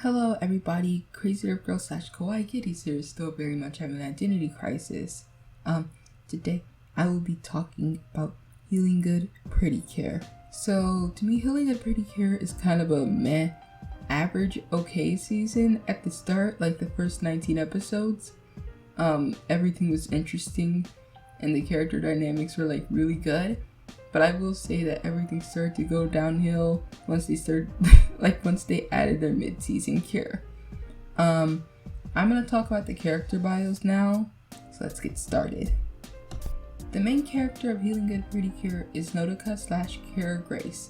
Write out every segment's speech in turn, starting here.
Hello everybody, Crazy Derp Girl / Kawaii Kitties here, still very much having an identity crisis. Today I will be talking about Healing Good Pretty Care. So to me, Healing Good Pretty Care is kind of a meh, average okay season at the start, like the first 19 episodes. Everything was interesting and the character dynamics were like really good. But I will say that everything started to go downhill once they once they added their mid-season cure. I'm gonna talk about the character bios now, so let's get started. The main character of Healing Good Pretty Cure is Nodoka / Cure Grace.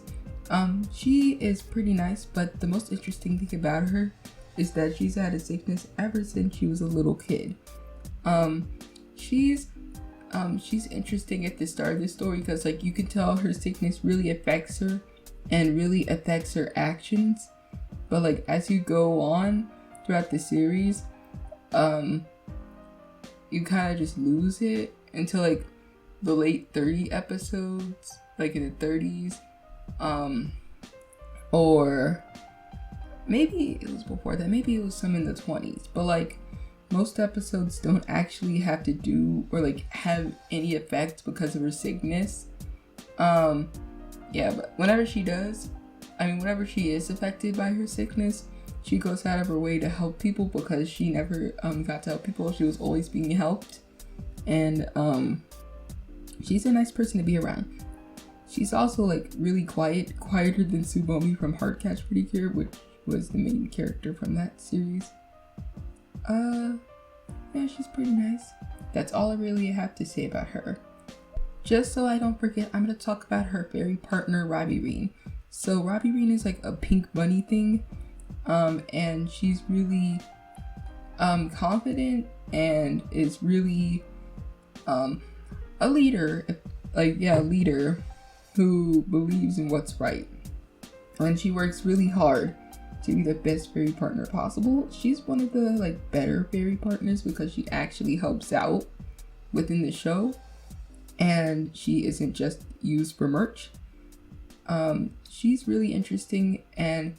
She is pretty nice, but the most interesting thing about her is that she's had a sickness ever since she was a little kid. She's interesting at the start of the story because you can tell her sickness really affects her and really affects her actions, but as you go on throughout the series, you kind of just lose it until the late 30 episodes, in the 30s, or maybe it was before that, maybe it was some in the 20s, but most episodes don't actually have to do or have any effect because of her sickness. But whenever she is affected by her sickness, she goes out of her way to help people because she never got to help people. She was always being helped, and she's a nice person to be around. She's also really quieter than Tsubomi from Heartcatch Pretty Cure, which was the main character from that series. Yeah, she's pretty nice. That's all I really have to say about her. Just so I don't forget, I'm gonna talk about her fairy partner, Robbie Reed. So Robbie Reed is a pink bunny thing, and she's really confident and is really a leader, a leader who believes in what's right, and she works really hard to be the best fairy partner possible. She's one of the better fairy partners because she actually helps out within the show and she isn't just used for merch. She's really interesting and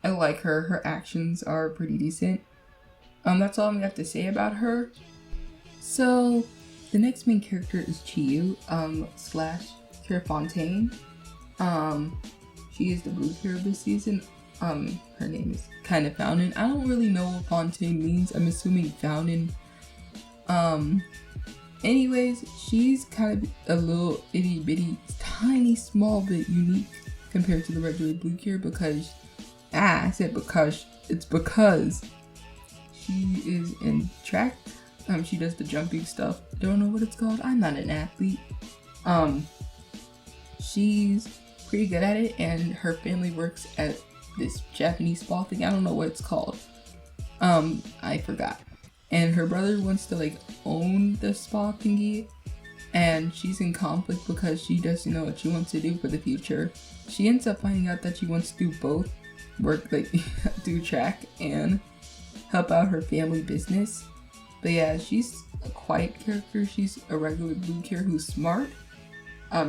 I like her. Her actions are pretty decent. That's all I'm gonna have to say about her. So the next main character is Chiyu / Cure Fontaine. She is the blue cure of this season. Her name is kind of Fountain. I don't really know what Fontaine means. I'm assuming Fountain. Anyways, she's kind of a little itty bitty, tiny, small bit unique compared to the regular blue cure because, it's because she is in track. She does the jumping stuff. Don't know what it's called. I'm not an athlete. She's pretty good at it, and her family works at this Japanese spa thing. I don't know what it's called. I forgot. And her brother wants to own the spa thingy, and she's in conflict because she doesn't know what she wants to do for the future. She ends up finding out that she wants to do both, work do track and help out her family business. But yeah, she's a quiet character. She's a regular blue cure who's smart.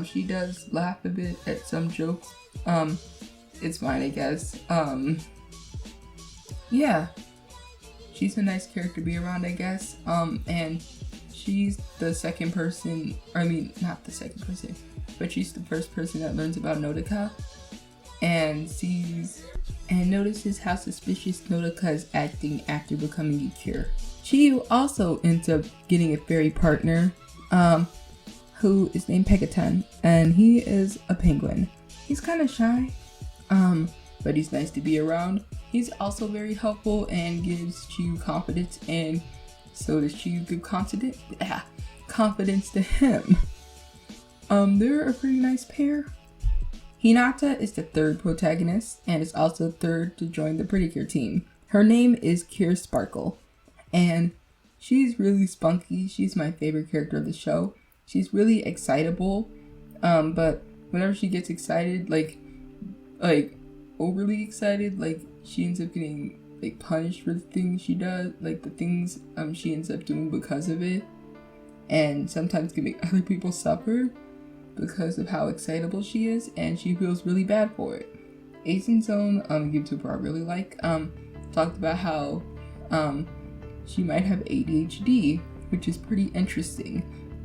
She does laugh a bit at some jokes. It's fine, I guess. Yeah, she's a nice character to be around, I guess. And she's the second person, not the second person, but she's the first person that learns about Nodoka and sees and notices how suspicious Nodoka is acting after becoming a cure. Chiyu also ends up getting a fairy partner, who is named Pekatan, and he is a penguin. He's kind of shy, but he's nice to be around. He's also very helpful and gives Chiyu confidence, and so does Chiyu give confidence to him. They're a pretty nice pair. Hinata is the third protagonist and is also third to join the Pretty Cure team. Her name is Cure Sparkle, and she's really spunky. She's my favorite character of the show. She's really excitable, but whenever she gets excited, overly excited, she ends up getting punished for the things she does, the things she ends up doing because of it, and sometimes can make other people suffer because of how excitable she is, and she feels really bad for it. Asian Zone, YouTuber I really like, talked about how she might have ADHD, which is pretty interesting,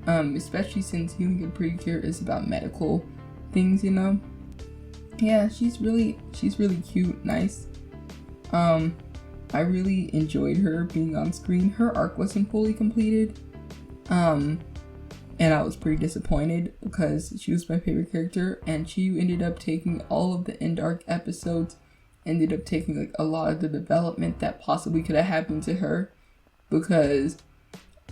especially since Healing and Precure is about medical things, you know. Yeah, she's really cute, nice. I really enjoyed her being on screen. Her arc wasn't fully completed, and I was pretty disappointed because she was my favorite character, and she ended up taking all of the end arc episodes, ended up taking like a lot of the development that possibly could have happened to her, because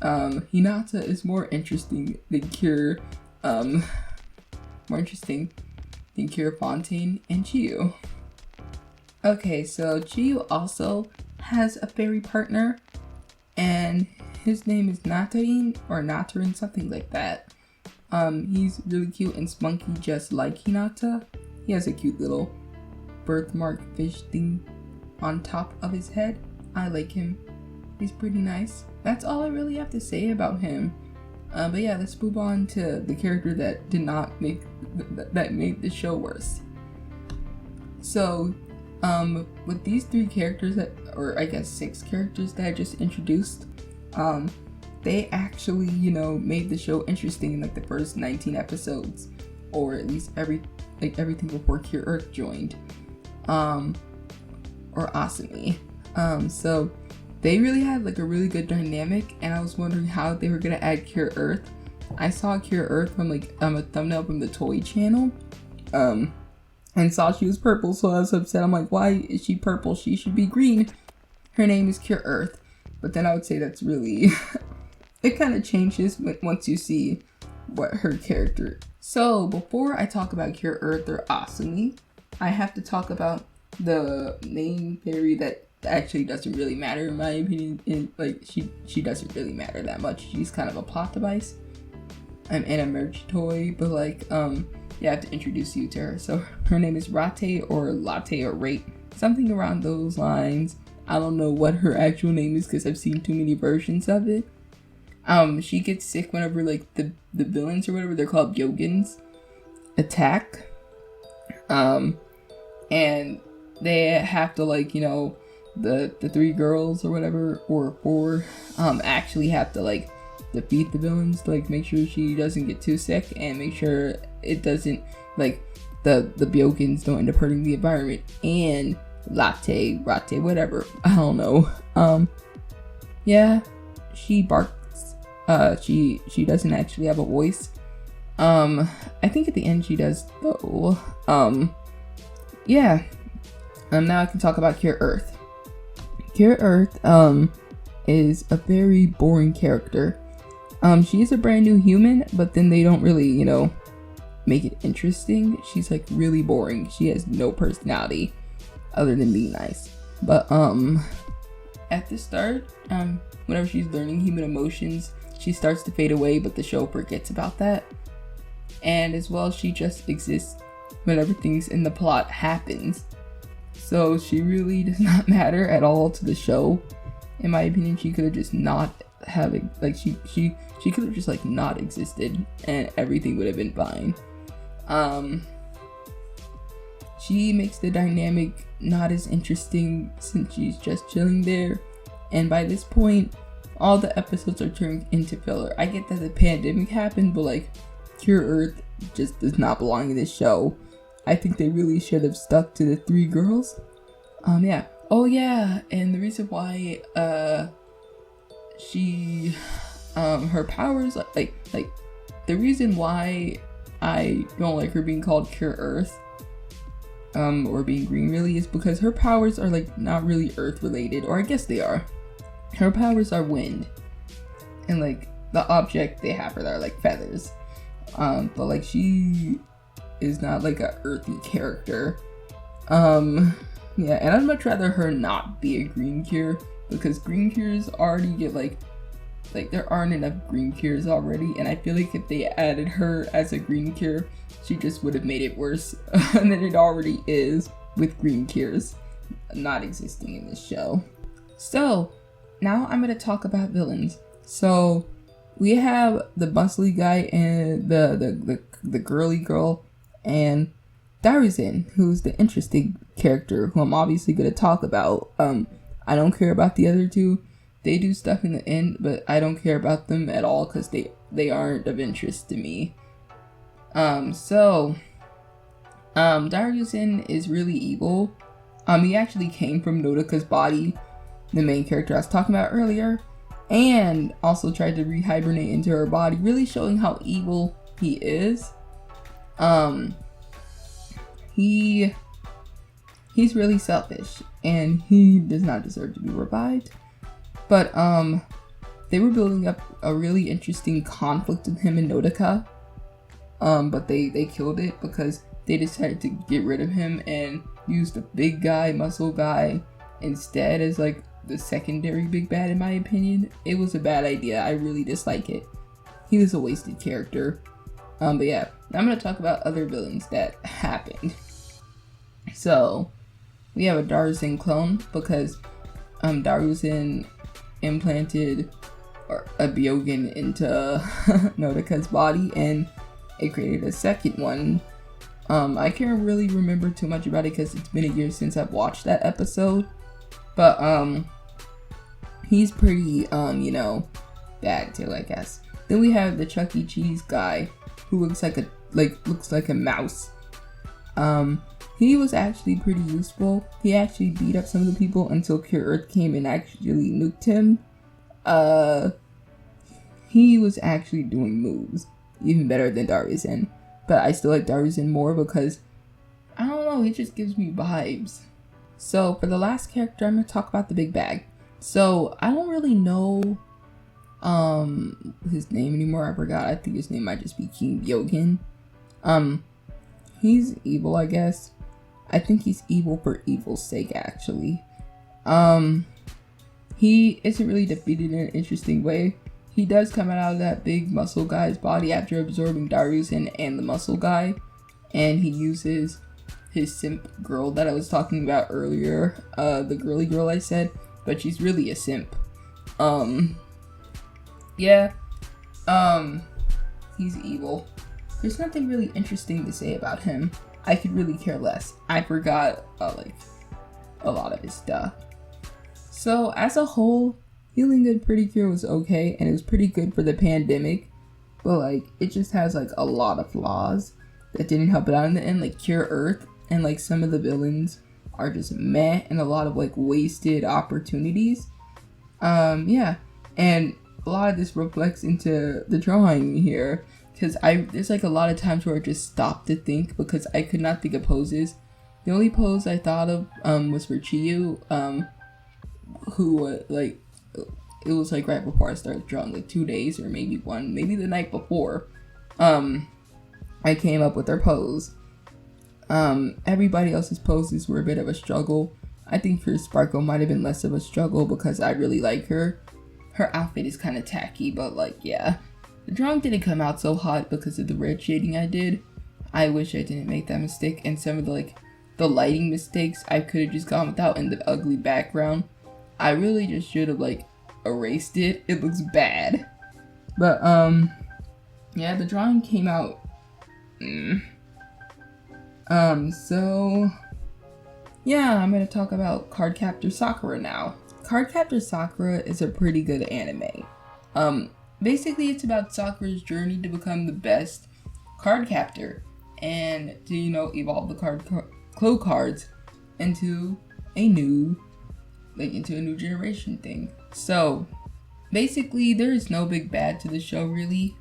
Hinata is more interesting than Cure, Fontaine, and Chiyu. Okay, so Chiyu also has a fairy partner, and his name is Natarin, something like that. He's really cute and spunky, just like Hinata. He has a cute little birthmark fish thing on top of his head. I like him. He's pretty nice. That's all I really have to say about him. But yeah, let's move on to the character that did not make that made the show worse. So, with these 3 characters or I guess 6 characters that I just introduced, they actually, made the show interesting in like the first 19 episodes, or at least everything before Cure Earth joined, or Asumi. So they really had like a really good dynamic, and I was wondering how they were gonna add Cure Earth. I saw Cure Earth from like a thumbnail from the Toy channel, and saw she was purple, so I was upset. I'm like, why is she purple? She should be green. Her name is Cure Earth. But then I would say that's really it kind of changes once you see what her character. So before I talk about Cure Earth or Asumi, I have to talk about the main fairy that actually doesn't really matter in my opinion. She doesn't really matter that much. She's kind of a plot device and a merge toy, but yeah, I have to introduce you to her. So her name is Rate or Latte or Rate, something around those lines. I don't know what her actual name is because I've seen too many versions of it. She gets sick whenever like the villains or whatever, they're called Yogins, attack. And they have to the 3 girls or whatever, or 4, actually have to defeat the villains, make sure she doesn't get too sick, and make sure it doesn't the Byokins don't end up hurting the environment. And Latte, whatever, I don't know. Yeah, she barks. She doesn't actually have a voice. I think at the end she does though. Yeah. Now I can talk about Cure Earth. Cure Earth is a very boring character. She is a brand new human, but then they don't really, make it interesting. She's really boring. She has no personality other than being nice. But at the start, whenever she's learning human emotions, she starts to fade away, but the show forgets about that. And as well, she just exists whenever things in the plot happens. So she really does not matter at all to the show. In my opinion, she could have just not have it, she could have just not existed and everything would have been fine. She makes the dynamic not as interesting since she's just chilling there, and by this point all the episodes are turned into filler. I get that the pandemic happened, but Cure Earth just does not belong in this show. I think they really should have stuck to the 3 girls. Yeah. Oh yeah, and the reason why she her powers the reason why I don't like her being called Cure Earth or being green really is because her powers are not really earth related, or I guess they are. Her powers are wind, and the object they have for that are feathers, but she is not a earthy character. Yeah, and I'd much rather her not be a green cure, because green cures already get there aren't enough green cures already, and I feel if they added her as a green cure, she just would have made it worse than it already is with green cures not existing in this show. So now I'm going to talk about villains. So we have the muscly guy and the girly girl, and Daruzen, who's the interesting character who I'm obviously going to talk about. I don't care about the other two. They do stuff in the end, but I don't care about them at all because they aren't of interest to me. Daryusen is really evil. He actually came from Nodaka's body, the main character I was talking about earlier, and also tried to rehibernate into her body, really showing how evil he is. He's really selfish, and he does not deserve to be revived. But they were building up a really interesting conflict with him and Nodaka. But they killed it because they decided to get rid of him and use the big guy, muscle guy, instead as like the secondary big bad, in my opinion. It was a bad idea. I really dislike it. He was a wasted character. But yeah, I'm gonna talk about other villains that happened. So we have a Daryusen clone because Daryusen implanted a Byogen into Nodaka's body, and it created a second one. I can't really remember too much about it because it's been a year since I've watched that episode. But he's pretty bad too, I guess. Then we have the Chuck E. Cheese guy who looks like a mouse. He was actually pretty useful. He actually beat up some of the people until Pure Earth came and actually nuked him. He was actually doing moves even better than Daryusen. But I still like Daryusen more because, I don't know, he just gives me vibes. So for the last character, I'm going to talk about the Big Bag. So I don't really know his name anymore. I forgot. I think his name might just be King Byogen. He's evil, I guess. I think he's evil for evil's sake, actually. He isn't really defeated in an interesting way. He does come out of that big muscle guy's body after absorbing Daryusen and the muscle guy. And he uses his simp girl that I was talking about earlier. The girly girl I said. But she's really a simp. Yeah. He's evil. There's nothing really interesting to say about him. I could really care less. I forgot, a lot of his stuff. So, as a whole, Healing Good Precure was okay, and it was pretty good for the pandemic. But, it just has, a lot of flaws that didn't help it out in the end, like Cure Earth, and, some of the villains are just meh, and a lot of, wasted opportunities. Yeah, and a lot of this reflects into the drawing here. Because there's a lot of times where I just stopped to think because I could not think of poses. The only pose I thought of was for Chiyu, who it was right before I started drawing, 2 days or maybe the night before. I came up with her pose. Everybody else's poses were a bit of a struggle. I think for Sparkle might have been less of a struggle because I really like her. Her outfit is kind of tacky, but yeah. The drawing didn't come out so hot because of the red shading I did. I wish I didn't make that mistake, and some of the lighting mistakes I could have just gone without, and the ugly background. I really just should have erased it. It looks bad. But yeah, the drawing came out. So yeah, I'm gonna talk about Cardcaptor Sakura now. Cardcaptor Sakura is a pretty good anime. Basically, it's about Sakura's journey to become the best card captor and to, evolve the Clo cards into a new generation thing. So, basically, there is no big bad to the show, really.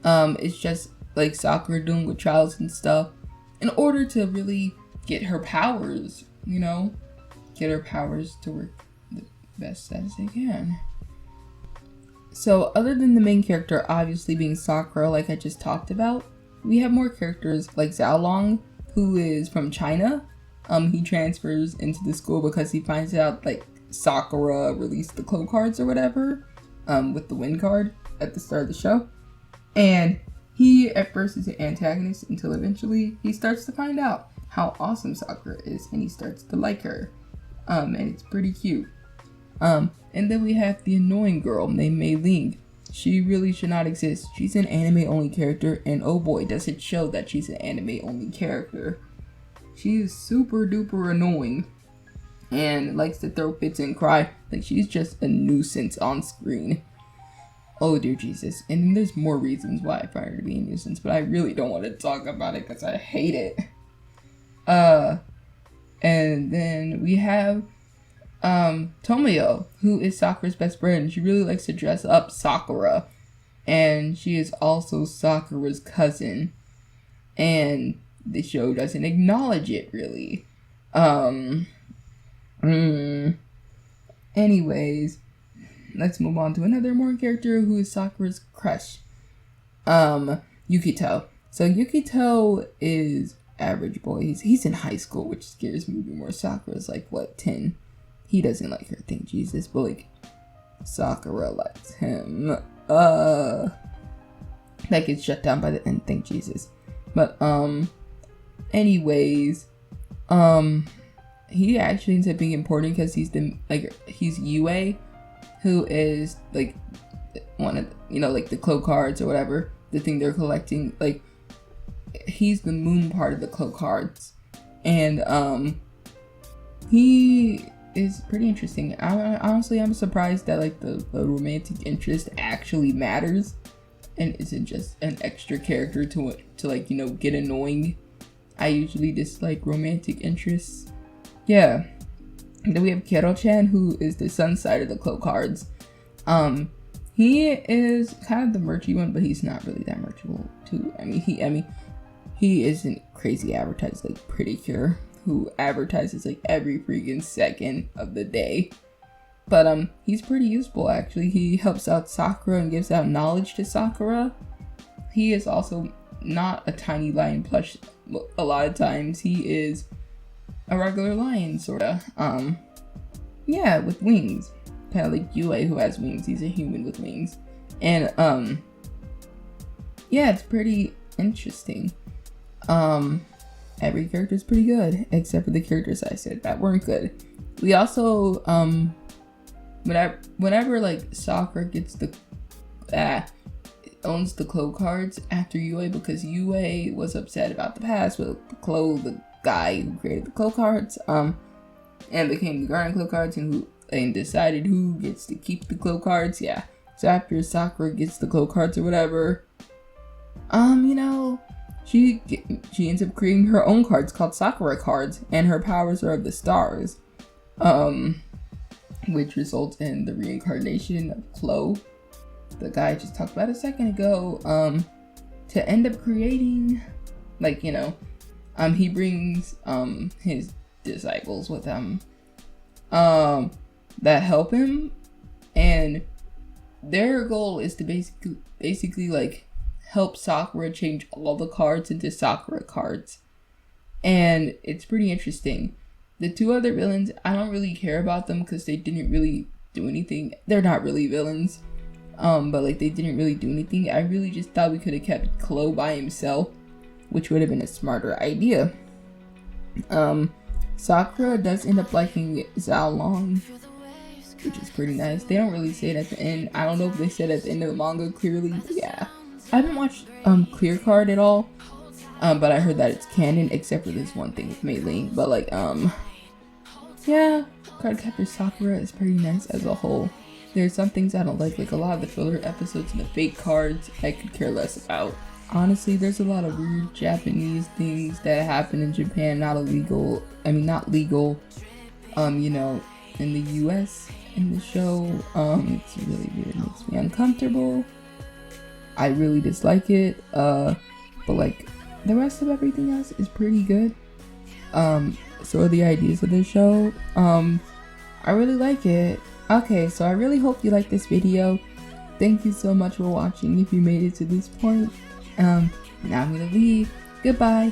It's just, Sakura doing with trials and stuff in order to really get her powers, get her powers to work the best as they can. So, other than the main character obviously being Sakura, like I just talked about, we have more characters like Xiaolong, who is from China. He transfers into the school because he finds out, Sakura released the Clo cards or whatever, with the Wind card at the start of the show. And he, at first, is an antagonist until eventually he starts to find out how awesome Sakura is, and he starts to like her. And it's pretty cute. And then we have the annoying girl named Mayling. She really should not exist. She's an anime-only character, and oh boy, does it show that she's an anime-only character. She is super duper annoying. and likes to throw fits and cry. Like, she's just a nuisance on screen. Oh dear Jesus. And then there's more reasons why I find her to be a nuisance, but I really don't want to talk about it because I hate it. And then we have Tomio, who is Sakura's best friend. She really likes to dress up Sakura, and she is also Sakura's cousin, and the show doesn't acknowledge it really. Anyways, let's move on to another more character who is Sakura's crush, Yukito. So Yukito is average boy. He's in high school, which scares me even more. Sakura's like, what, 10? He doesn't like her, thank Jesus, but like, Sakura likes him. That gets shut down by the end, thank Jesus. But anyways, he actually ends up being important because he's Woah, who is like one of like the Clo cards or whatever, the thing they're collecting. Like, he's the moon part of the Clo cards, and he is pretty interesting. Honestly, I'm surprised that like the romantic interest actually matters and isn't just an extra character to like get annoying. I usually dislike romantic interests. Yeah. Then we have Kettle Chan, who is the sun side of the Clo cards. He is kind of the merchy one, but he's not really that merchable too. He isn't crazy advertised like Precure, who advertises like every freaking second of the day. But he's pretty useful actually. He helps out Sakura and gives out knowledge to Sakura. He is also not a tiny lion plush a lot of times. He is a regular lion, sorta. Yeah, with wings. Kind of like Woah, who has wings. He's a human with wings. And, yeah, it's pretty interesting. Every character is pretty good, except for the characters I said that weren't good. We also, whenever like Sakura gets owns the Clo cards after Woah, because Woah was upset about the past with Clo, the guy who created the Clo cards, and became the Guardian Clo cards, and decided who gets to keep the Clo cards. Yeah. So after Sakura gets the Clo cards or whatever, she ends up creating her own cards called Sakura cards, and her powers are of the stars, which results in the reincarnation of Clo, the guy I just talked about a second ago, to end up creating, he brings his disciples with him that help him, and their goal is to basically like help Sakura change all the cards into Sakura cards. And it's pretty interesting. The two other villains, I don't really care about them because they didn't really do anything. They're not really villains, but like they didn't really do anything. I really just thought we could have kept Clo by himself, which would have been a smarter idea. Sakura does end up liking Zhao Long, which is pretty nice. They don't really say it at the end. I don't know if they said at the end of the manga clearly, but yeah. I haven't watched Clear Card at all, but I heard that it's canon except for this one thing with Mayling. But like, yeah, Card Captor Sakura is pretty nice as a whole. There's some things I don't like a lot of the filler episodes and the fake cards I could care less about. Honestly, there's a lot of weird Japanese things that happen in Japan, not legal, in the US in the show. It's really weird, it makes me uncomfortable. I really dislike it, but like the rest of everything else is pretty good. So are the ideas of the show. I really like it. Okay, so I really hope you like this video. Thank you so much for watching if you made it to this point. Now I'm gonna leave. Goodbye.